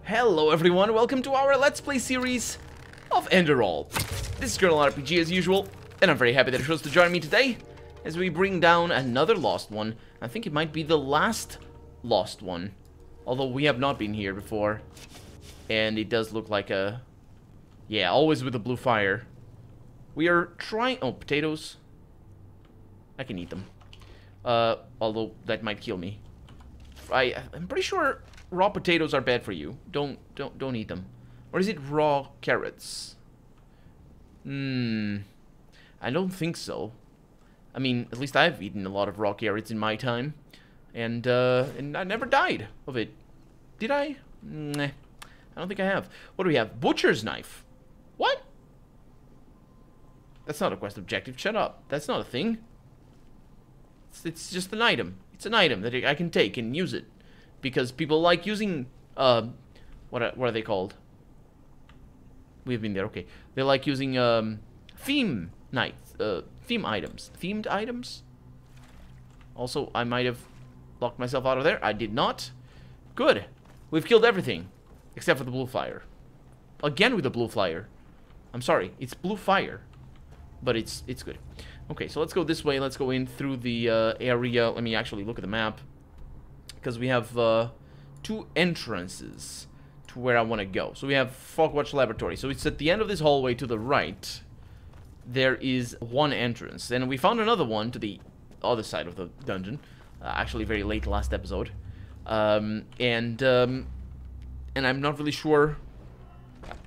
Hello everyone, welcome to our Let's Play series of Enderal. This is Colonel RPG as usual, and I'm very happy that you chose to join me today as we bring down another lost one. I think it might be the last lost one, although we have not been here before. And it does look like a... yeah, always with the blue fire. We are trying... oh, potatoes. I can eat them. Although that might kill me. I'm pretty sure raw potatoes are bad for you. Don't eat them. Or is it raw carrots? I don't think so. I mean, at least I've eaten a lot of raw carrots in my time, and I never died of it. Did I? Nah, I don't think I have. What do we have? Butcher's knife. What? That's not a quest objective. Shut up. That's not a thing. It's just an item. It's an item that I can take and use it. Because people like using, what are they called? We've been there, okay. They like using, theme nights, theme items. Themed items? Also, I might have locked myself out of there. I did not. Good. We've killed everything. Except for the blue fire. Again with the blue fire. I'm sorry, it's blue fire. But it's good. Okay, so let's go this way. Let's go in through the, area. Let me actually look at the map. Because we have two entrances to where I want to go. So we have Fogwatch Laboratory. So it's at the end of this hallway to the right. There is one entrance. And we found another one to the other side of the dungeon. Actually very late last episode. And I'm not really sure.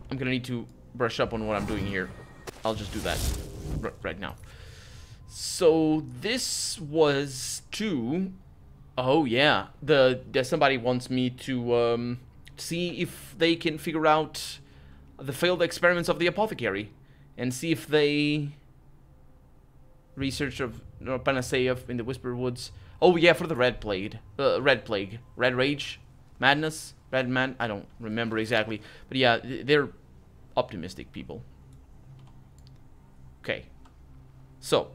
I'm going to need to brush up on what I'm doing here. I'll just do that right now. So this was to... oh yeah, somebody wants me to see if they can figure out the failed experiments of the apothecary and see if they research of panacea in the Whisper Woods. Oh yeah, for the red plague, red rage, madness, red man. I don't remember exactly, but yeah, they're optimistic people. Okay, so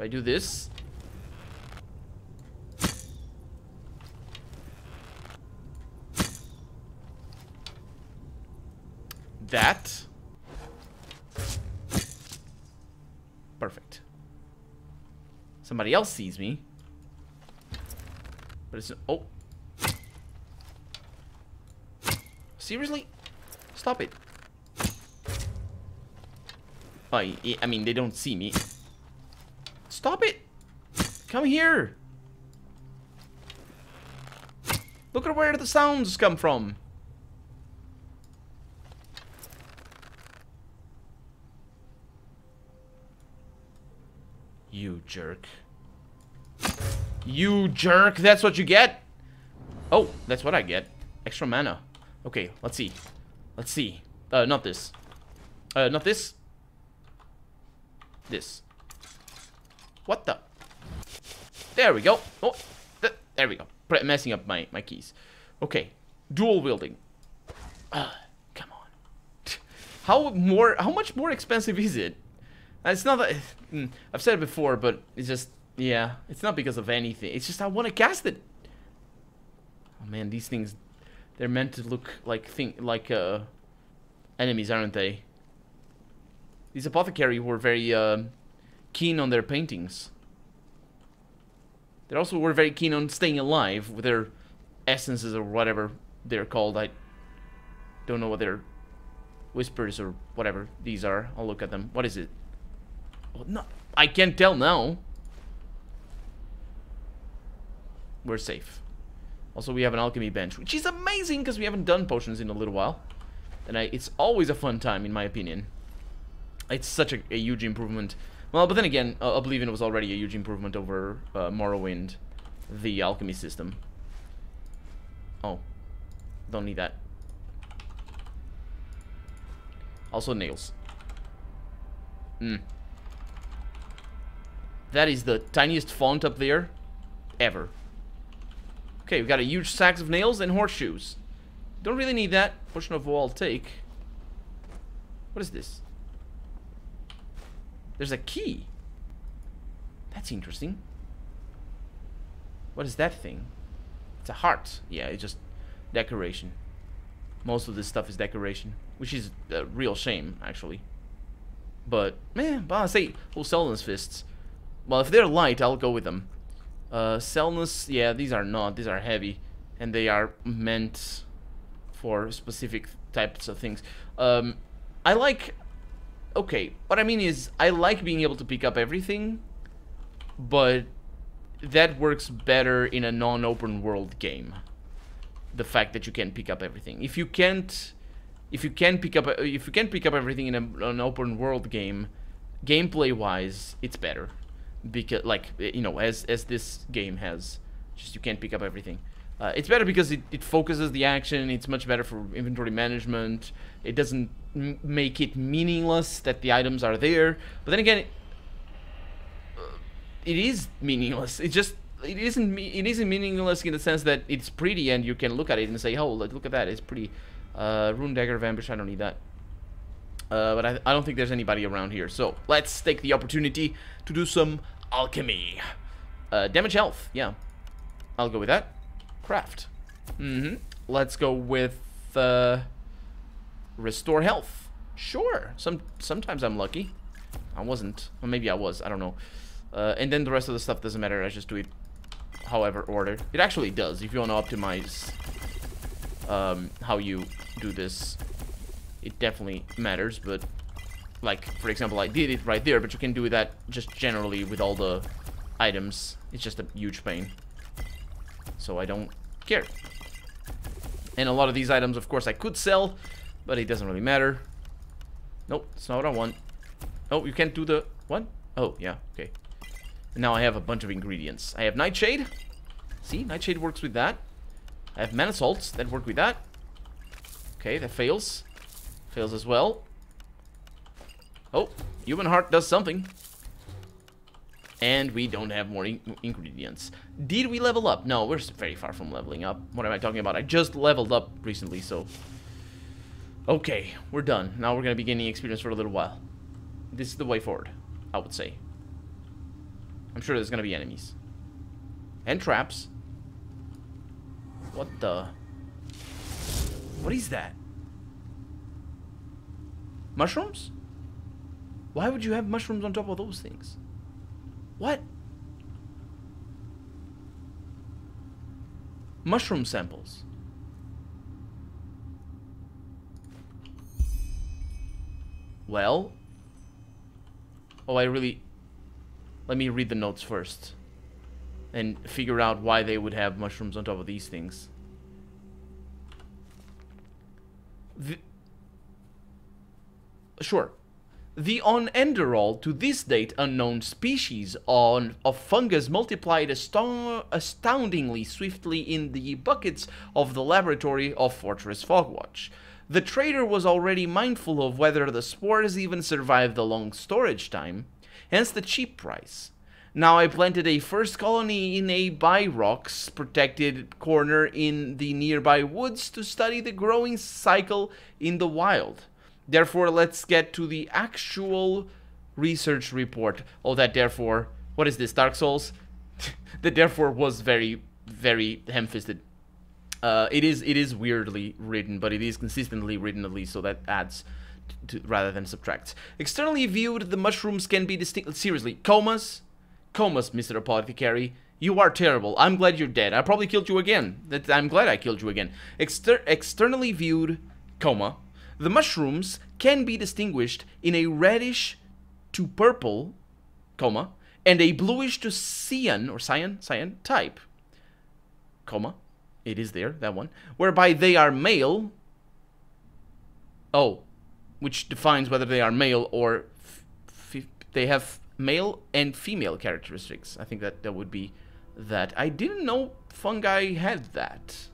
I do this. That. Perfect. Somebody else sees me. But it's... oh. Seriously? Stop it. I mean, they don't see me. Stop it! Come here! Look at where the sounds come from. You jerk. You jerk! That's what you get? Oh, that's what I get. Extra mana. Okay, let's see. Let's see. Not this. Not this. This. What the? There we go. Oh, there we go. Messing up my keys. Okay. Dual wielding. Come on. How much more expensive is it? It's not that... I've said it before, but it's just... yeah, it's not because of anything. It's just I want to cast it. Oh man, these things... they're meant to look like enemies, aren't they? These apothecary were very keen on their paintings. They also were very keen on staying alive with their essences or whatever they're called. I don't know what their whispers or whatever these are. I'll look at them. What is it? Oh, no, I can't tell now. We're safe. Also, we have an alchemy bench, which is amazing because we haven't done potions in a little while. And it's always a fun time, in my opinion. It's such a huge improvement. Well, but then again, Oblivion was already a huge improvement over Morrowind, the alchemy system. Oh, don't need that. Also nails. That is the tiniest font up there ever. Okay, we've got a huge sacks of nails and horseshoes. Don't really need that. Potion of woe I'll take. What is this? There's a key. That's interesting. What is that thing? It's a heart. Yeah, it just decoration. Most of this stuff is decoration, which is a real shame, actually. But, man, but I say, whole Selnus fists. Well, if they're light, I'll go with them. Selnus, yeah, these are not. These are heavy. And they are meant for specific types of things. I like... Okay, what I mean is, I like being able to pick up everything, but that works better in a non-open world game. The fact that you can pick up everything. If you can pick up everything in an open world game, gameplay wise, it's better. Because, like, you know, as this game has, just you can't pick up everything. It's better because it focuses the action. It's much better for inventory management. It doesn't make it meaningless that the items are there. But then again, it is meaningless. It isn't meaningless in the sense that it's pretty and you can look at it and say, oh, look at that, it's pretty. Rune Dagger of Ambush, I don't need that. But I don't think there's anybody around here. So let's take the opportunity to do some alchemy. Damage health, yeah. I'll go with that. Craft. Let's go with restore health. Sure. Sometimes I'm lucky. I wasn't. Or maybe I was. I don't know. And then the rest of the stuff doesn't matter. I just do it however ordered. It actually does. If you want to optimize how you do this, it definitely matters. But, like, for example, I did it right there, but you can do that just generally with all the items. It's just a huge pain. So I don't care. And a lot of these items, of course, I could sell, but it doesn't really matter. Nope, that's not what I want. Oh, you can't do the... What? Oh, yeah, okay. And now I have a bunch of ingredients. I have Nightshade. See, Nightshade works with that. I have Mana Salts that work with that. Okay, that fails. Fails as well. Oh, Human Heart does something. And we don't have more ingredients. Did we level up? No, we're very far from leveling up. What am I talking about? I just leveled up recently, so... Okay, we're done. Now we're going to be gaining experience for a little while. This is the way forward, I would say. I'm sure there's going to be enemies. And traps. What the... What is that? Mushrooms? Why would you have mushrooms on top of those things? What? Mushroom samples. Well. Oh, I really... Let me read the notes first. And figure out why they would have mushrooms on top of these things. Sure. The on Enderal, to this date unknown species of fungus multiplied astoundingly swiftly in the buckets of the laboratory of Fortress Fogwatch. The trader was already mindful of whether the spores even survived the long storage time, hence the cheap price. Now I planted a first colony in a by rocks protected corner in the nearby woods to study the growing cycle in the wild. Therefore, let's get to the actual research report. Oh, that therefore... What is this, Dark Souls? That therefore was very, very ham-fisted. It is weirdly written, but it is consistently written at least, so that adds to, rather than subtracts. Externally viewed, the mushrooms can be distinct... Seriously, comas? Comas, Mr. Apothecary. You are terrible. I'm glad you're dead. I probably killed you again. I'm glad I killed you again. Externally viewed, coma... The mushrooms can be distinguished in a reddish to purple, coma, and a bluish to cyan, or cyan type, coma, it is there, that one, whereby they are male, oh, which defines whether they are male or, they have male and female characteristics. I think that would be that. I didn't know fungi had that.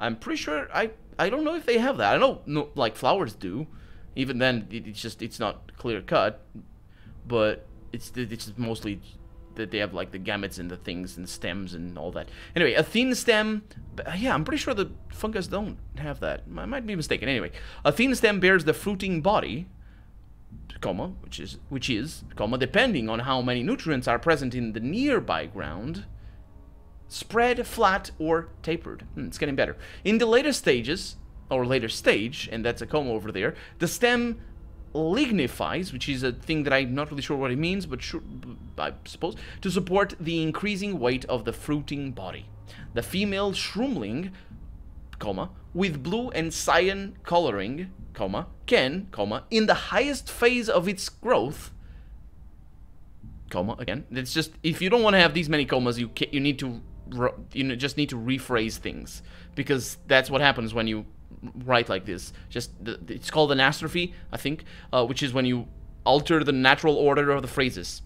I'm pretty sure, I don't know if they have that. I know, no, like flowers do. Even then, it's not clear cut. But it's just mostly that they have like the gametes and the things and stems and all that. Anyway, a thin stem. Yeah, I'm pretty sure the fungus don't have that. I might be mistaken. Anyway, a thin stem bears the fruiting body, comma, which is, comma, depending on how many nutrients are present in the nearby ground. spread, flat, or tapered. It's getting better. In the later stages, or later stage, and that's a coma over there, the stem lignifies, which is a thing that I'm not really sure what it means, but sure, I suppose, to support the increasing weight of the fruiting body. The female shroomling, comma, with blue and cyan coloring, comma, can, comma, in the highest phase of its growth, comma, again, it's just, if you don't want to have these many commas, you need to, just need to rephrase things, because that's what happens when you write like this. Just it's called anastrophe, I think, which is when you alter the natural order of the phrases.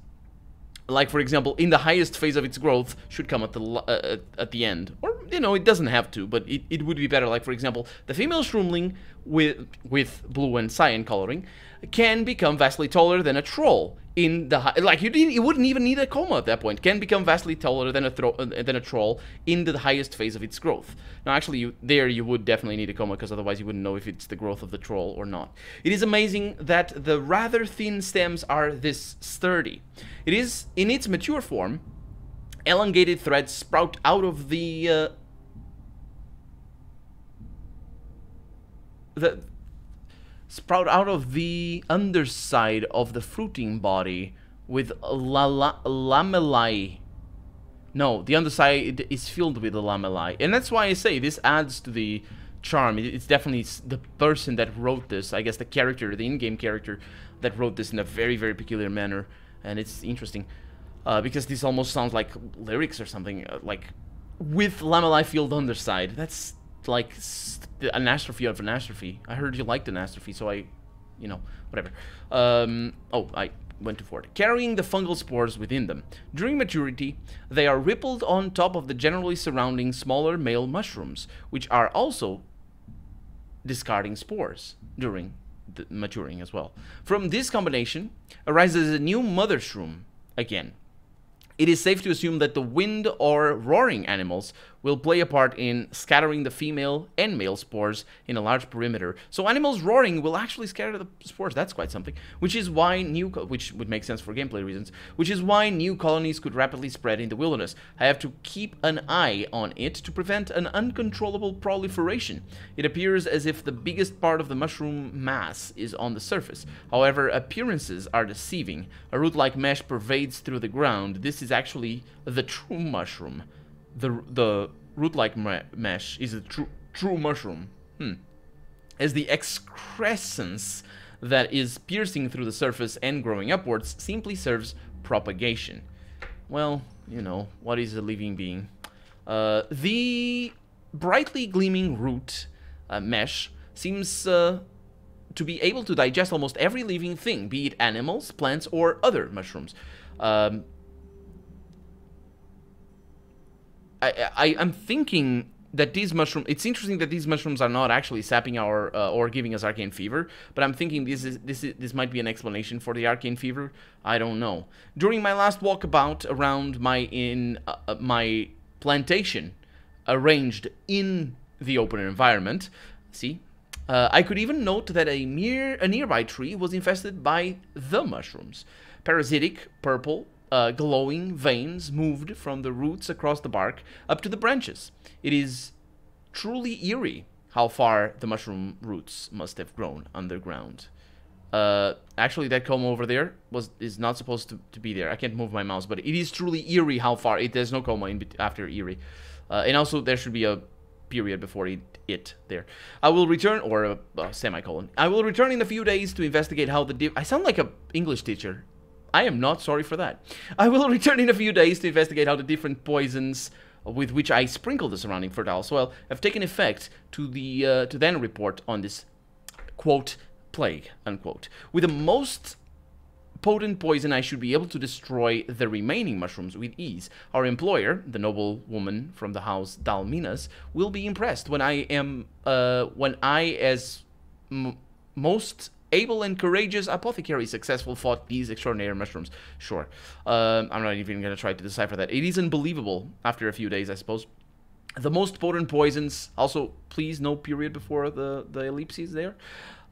Like, for example, in the highest phase of its growth should come at the end, or it doesn't have to, but it would be better. Like, for example, the female shroomling with blue and cyan coloring can become vastly taller than a troll. In the you wouldn't even need a comma at that point. Can become vastly taller than a troll in the highest phase of its growth. Now, actually, you would definitely need a comma, because otherwise you wouldn't know if it's the growth of the troll or not. It is amazing that the rather thin stems are this sturdy. It is, in its mature form, elongated threads sprout out of the underside of the fruiting body with lamellae. No, the underside is filled with the lamellae. And that's why I say this adds to the charm. It's definitely the person that wrote this. I guess the character, the in-game character that wrote this in a very, very peculiar manner. And it's interesting. Because this almost sounds like lyrics or something. Like, with lamellae filled underside. That's like the anastrophe of anastrophe. I heard you liked anastrophe, so whatever. I went too far. Carrying the fungal spores within them. During maturity, they are rippled on top of the generally surrounding smaller male mushrooms, which are also discarding spores during the maturing as well. From this combination arises a new mother shroom again. It is safe to assume that the wind or roaring animals will play a part in scattering the female and male spores in a large perimeter. So animals roaring will actually scatter the spores. That's quite something. Which is why which would make sense for gameplay reasons, which is why new colonies could rapidly spread in the wilderness. I have to keep an eye on it to prevent an uncontrollable proliferation. It appears as if the biggest part of the mushroom mass is on the surface. However, appearances are deceiving. A root-like mesh pervades through the ground. This is actually the true mushroom. The root-like mesh is a true mushroom. As the excrescence that is piercing through the surface and growing upwards simply serves propagation. Well, what is a living being? The brightly gleaming root mesh seems to be able to digest almost every living thing, be it animals, plants, or other mushrooms. I'm thinking that these mushrooms, it's interesting that these mushrooms are not actually sapping our or giving us arcane fever, but I'm thinking this might be an explanation for the arcane fever. I don't know. During my last walkabout around my plantation, arranged in the open environment, I could even note that a nearby tree was infested by the mushrooms. Parasitic, purple, glowing veins moved from the roots across the bark up to the branches. It is truly eerie how far the mushroom roots must have grown underground. Actually, that comb over there is not supposed to be there. I can't move my mouse, but it is truly eerie how far. There's no comma after eerie. And also, there should be a period before it there. I will return, or a semicolon. I will return in a few days to investigate how I sound like an English teacher. I am not sorry for that. I will return in a few days to investigate how the different poisons with which I sprinkle the surrounding fertile soil have taken effect to then report on this, quote, plague, unquote. With the most potent poison, I should be able to destroy the remaining mushrooms with ease. Our employer, the noble woman from the house Dalminas, will be impressed when as most able and courageous apothecary successful fought these extraordinary mushrooms. Sure. I'm not even going to try to decipher that. It is unbelievable after a few days, I suppose. The most potent poisons, also, please, no period before the ellipses there.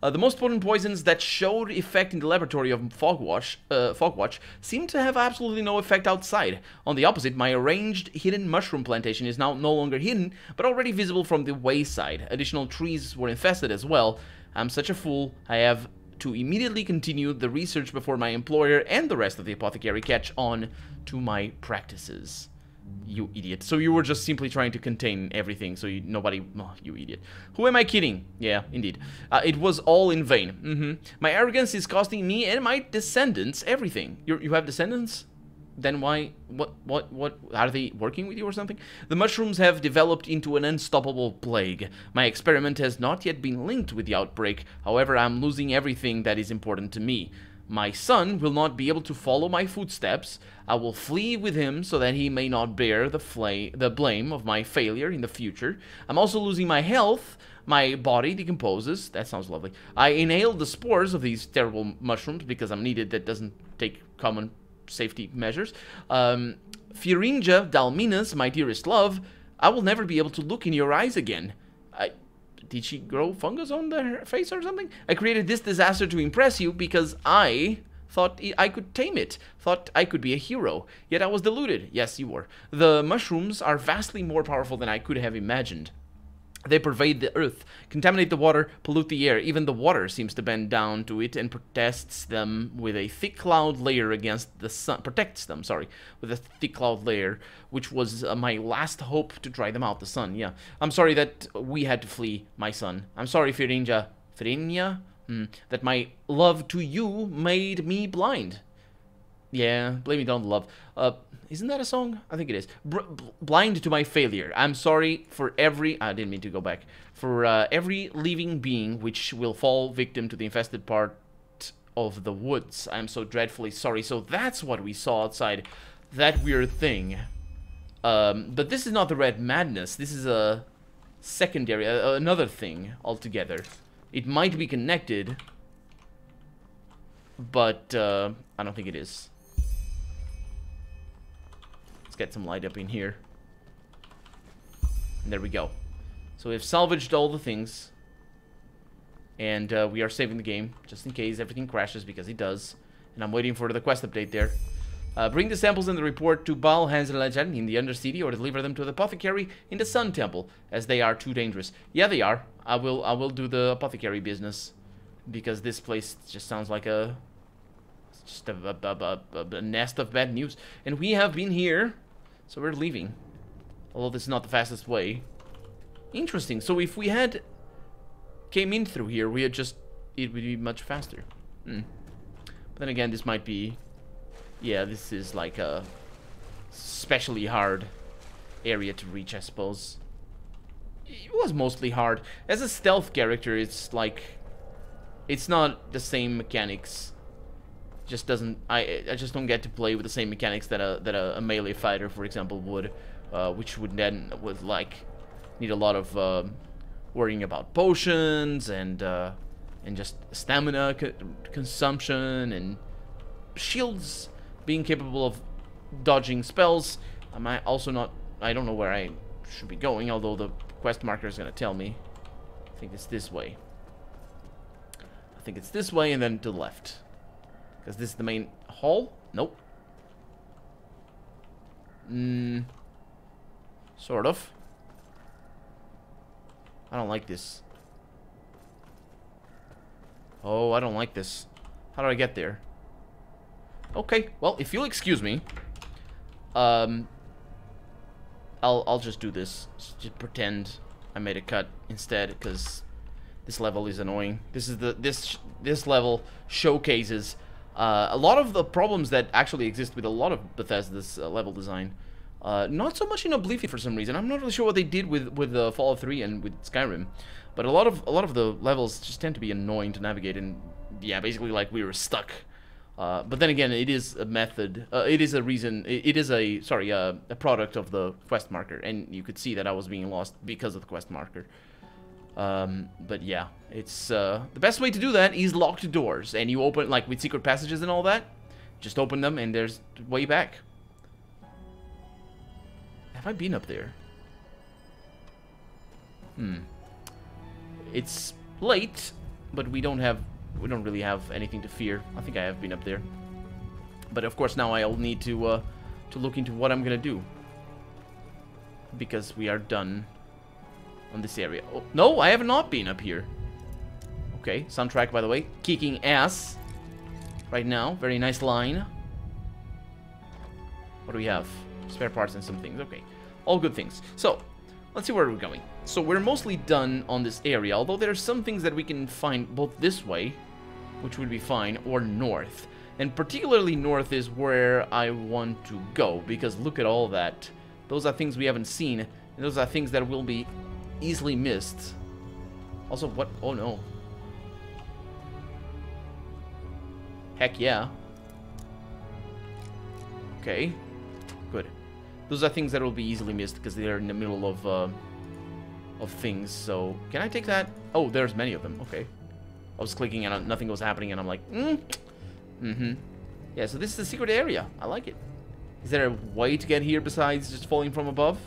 The most potent poisons that showed effect in the laboratory of Fogwatch seem to have absolutely no effect outside. On the opposite, my arranged hidden mushroom plantation is now no longer hidden, but already visible from the wayside. Additional trees were infested as well. I'm such a fool. I have to immediately continue the research before my employer and the rest of the apothecary catch on to my practices. You idiot. So you were just simply trying to contain everything, so nobody... Oh, you idiot. Who am I kidding? Yeah, indeed. It was all in vain. My arrogance is costing me and my descendants everything. You have descendants? Then why... What? Are they working with you or something? The mushrooms have developed into an unstoppable plague. My experiment has not yet been linked with the outbreak. However, I'm losing everything that is important to me. My son will not be able to follow my footsteps. I will flee with him so that he may not bear the blame of my failure in the future. I'm also losing my health. My body decomposes. That sounds lovely. I inhaled the spores of these terrible mushrooms because I'm needed. That doesn't take common safety measures. Thuringia Dalminas, my dearest love, I will never be able to look in your eyes again. Did she grow fungus on her face or something? I created this disaster to impress you because I thought I could tame it. Thought I could be a hero. Yet I was deluded. Yes, you were. The mushrooms are vastly more powerful than I could have imagined. They pervade the earth, contaminate the water, pollute the air. Even the water seems to bend down to it and protects them with a thick cloud layer against the sun. With a thick cloud layer, which was my last hope to dry them out. The sun, yeah. I'm sorry that we had to flee, my son. I'm sorry, Thuringia, that my love to you made me blind. Yeah, blame it on love. Isn't that a song? I think it is. Blind to my failure. I'm sorry for every... I didn't mean to go back. For every living being which will fall victim to the infested part of the woods. I'm so dreadfully sorry. So that's what we saw outside that weird thing. But this is not the red madness. This is a secondary, another thing altogether. It might be connected, but I don't think it is. Get some light up in here. And there we go. So we've salvaged all the things. And we are saving the game, just in case everything crashes, because it does. And I'm waiting for the quest update there. Bring the samples in the report to Bal Hanzelajan in the Undercity, or deliver them to the apothecary in the Sun Temple, as they are too dangerous. Yeah, they are. I will do the apothecary business, because this place just sounds like a... just a nest of bad news. And we have been here... So we're leaving. Although this is not the fastest way. Interesting. So if we had came in through here, it would be much faster. But then again, this might be... Yeah, this is like a especially hard area to reach, I suppose. It was mostly hard. As a stealth character, it's like... It's not the same mechanics. Just doesn't... I just don't get to play with the same mechanics that a melee fighter, for example, would, which would like need a lot of worrying about potions and just stamina consumption and shields being capable of dodging spells. I'm also not... I don't know where I should be going, although the quest marker is gonna tell me. I think it's this way. I think it's this way and then to the left. Because this is the main hall? Nope. Sort of. I don't like this. Oh, I don't like this. How do I get there? Okay, well, if you'll excuse me, I'll just do this. Just pretend I made a cut instead, because this level is annoying. This is this level showcases a lot of the problems that actually exist with a lot of Bethesda's level design. Not so much in Oblivion for some reason. I'm not really sure what they did with Fallout 3 and with Skyrim, but a lot of the levels just tend to be annoying to navigate, and yeah, basically like we were stuck. But then again, it is a method. It is a reason. It is a product of the quest marker, and you could see that I was being lost because of the quest marker. But yeah, it's the best way to do that is locked doors, and you open, like with secret passages and all that, just open them and there's way back. Have I been up there? It's late, but we don't really have anything to fear. I think I have been up there. But of course now I'll need to look into what I'm gonna do. Because we are done on this area. Oh, no, I have not been up here. Okay, soundtrack, by the way. Kicking ass. Right now. Very nice line. What do we have? Spare parts and some things. Okay. All good things. So, let's see where we're going. So, we're mostly done on this area. Although there are some things that we can find both this way, which would be fine, or north. And particularly north is where I want to go. Because look at all that. Those are things we haven't seen. And those are things that will be easily missed. Also, what? Oh, no. Heck yeah. Okay. Good. Those are things that will be easily missed because they're in the middle of things. So, can I take that? Oh, there's many of them. Okay. I was clicking and nothing was happening and I'm like, Yeah, so this is the secret area. I like it. Is there a way to get here besides just falling from above?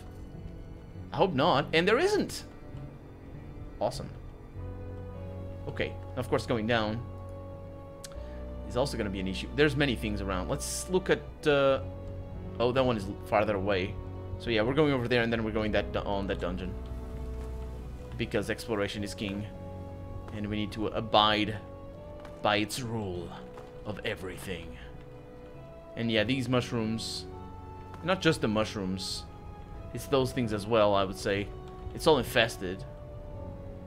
I hope not. And there isn't. Awesome. Okay. Of course, going down is also going to be an issue. There's many things around. Let's look at... oh, that one is farther away. So yeah, we're going over there and then we're going on that dungeon. Because exploration is king. And we need to abide by its rule of everything. And yeah, these mushrooms... Not just the mushrooms. It's those things as well, I would say. It's all infested.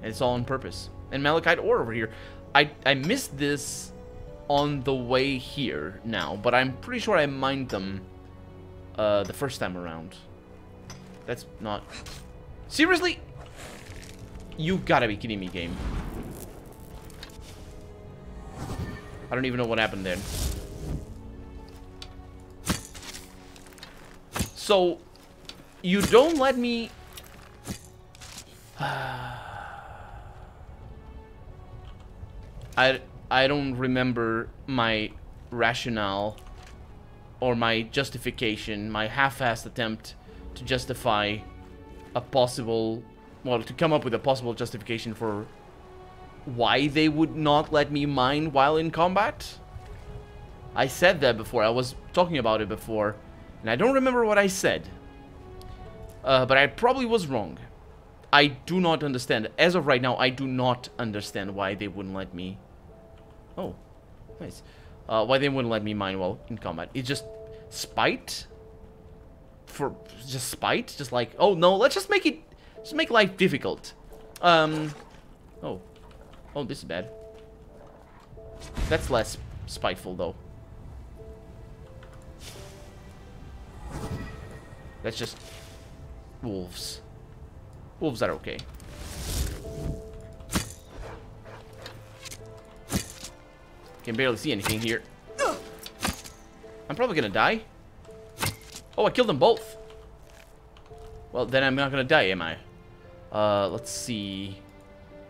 And it's all on purpose. And malachite ore over here. I missed this on the way here now. But I'm pretty sure I mined them the first time around. That's not... Seriously? You gotta be kidding me, game. I don't even know what happened there. So, you don't let me... I don't remember my rationale or my justification, my half-assed attempt to justify a possible... Well, to come up with a possible justification for why they would not let me mine while in combat. I said that before. I was talking about it before. And I don't remember what I said. But I probably was wrong. I do not understand. As of right now, I do not understand why they wouldn't let me... Oh, nice. Why they wouldn't let me mine while in combat. It's just spite? For just spite? Just like, oh no, let's just make it... Just make life difficult. Oh. Oh, this is bad. That's less spiteful, though. That's just... wolves. Wolves are okay. Can barely see anything here. I'm probably gonna die. Oh, I killed them both. Well, then I'm not gonna die, am I? Let's see.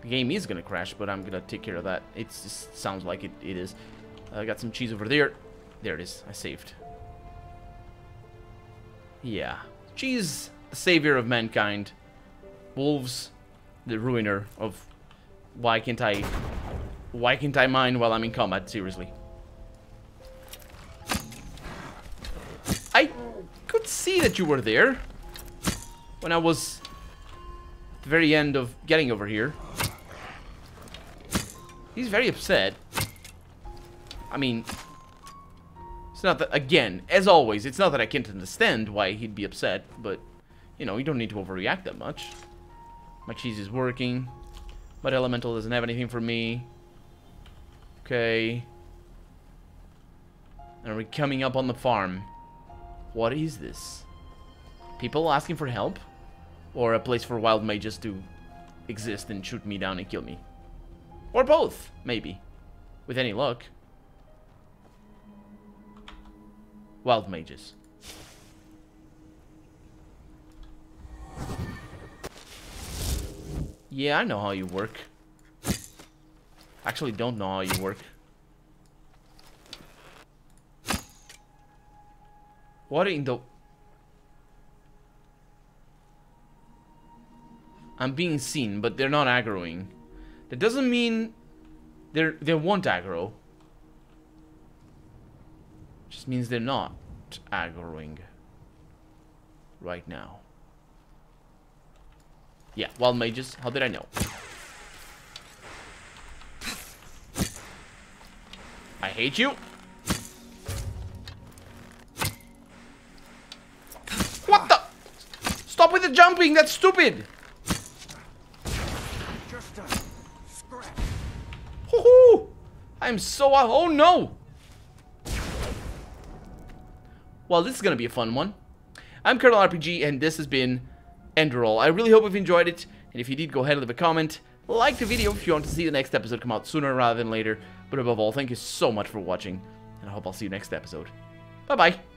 The game is gonna crash, but I'm gonna take care of that. It just sounds like it is. I got some cheese over there. There it is. I saved. Yeah. Cheese, the savior of mankind. Wolves, the ruiner of... Why can't I mine while I'm in combat? Seriously. I could see that you were there when I was at the very end of getting over here. He's very upset. I mean, it's not that, again, as always, it's not that I can't understand why he'd be upset, but, you know, you don't need to overreact that much. My cheese is working. But Elemental doesn't have anything for me. Okay. And are we coming up on the farm? What is this? People asking for help? Or a place for wild mages to exist and shoot me down and kill me? Or both, maybe. With any luck. Wild mages. Yeah, I know how you work. Actually, don't know how you work. What in the... I'm being seen, but they're not aggroing. That doesn't mean They won't aggro. Just means they're not aggroing right now. Yeah, wild mages. How did I know? I hate you. What the? Stop with the jumping. That's stupid. Just a scratch. Hoo-hoo! I'm so... Oh, no! Well, this is going to be a fun one. I'm Colonel RPG, and this has been Enderal. I really hope you've enjoyed it, and if you did, go ahead and leave a comment. Like the video if you want to see the next episode come out sooner rather than later. But above all, thank you so much for watching, and I hope I'll see you next episode. Bye-bye!